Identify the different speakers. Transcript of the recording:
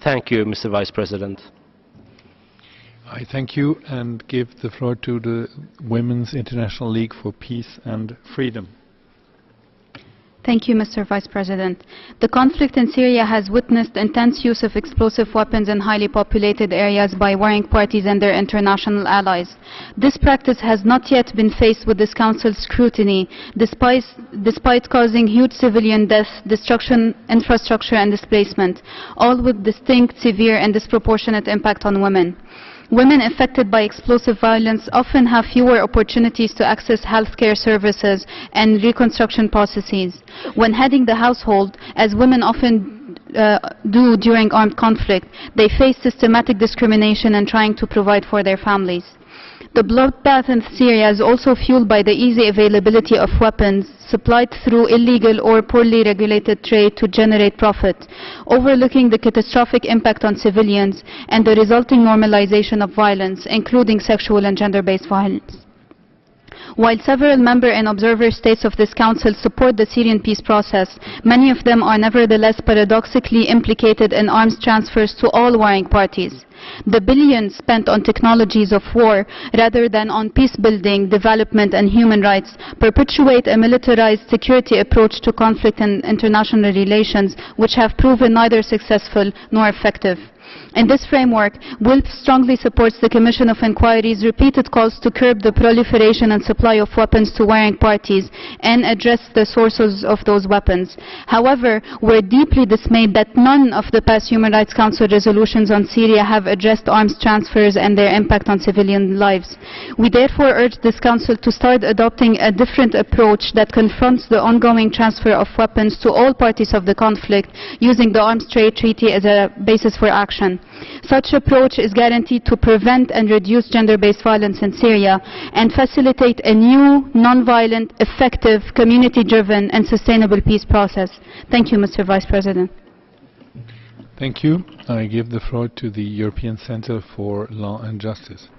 Speaker 1: Thank you, Mr. Vice President.
Speaker 2: I thank you and give the floor to the Women's International League for Peace and Freedom.
Speaker 3: Thank you, Mr. Vice President. The conflict in Syria has witnessed intense use of explosive weapons in highly populated areas by warring parties and their international allies. This practice has not yet been faced with this Council's scrutiny, despite causing huge civilian death, destruction, infrastructure and displacement, all with distinct, severe and disproportionate impact on women. Women affected by explosive violence often have fewer opportunities to access healthcare services and reconstruction processes. When heading the household, as women often do during armed conflict, they face systematic discrimination in trying to provide for their families. The bloodbath in Syria is also fueled by the easy availability of weapons supplied through illegal or poorly regulated trade to generate profit, overlooking the catastrophic impact on civilians and the resulting normalization of violence, including sexual and gender-based violence. While several member and observer states of this Council support the Syrian peace process, many of them are nevertheless paradoxically implicated in arms transfers to all warring parties. The billions spent on technologies of war rather than on peace building, development and human rights perpetuate a militarized security approach to conflict and international relations which have proven neither successful nor effective. In this framework, WILPF strongly supports the Commission of Inquiry's repeated calls to curb the proliferation and supply of weapons to warring parties and address the sources of those weapons. However, we're deeply dismayed that none of the past Human Rights Council resolutions on Syria have addressed arms transfers and their impact on civilian lives. We therefore urge this Council to start adopting a different approach that confronts the ongoing transfer of weapons to all parties of the conflict, using the Arms Trade Treaty as a basis for action. Such approach is guaranteed to prevent and reduce gender-based violence in Syria and facilitate a new, non-violent, effective, community-driven and sustainable peace process. Thank you, Mr. Vice President.
Speaker 2: Thank you. I give the floor to the European Center for Law and Justice.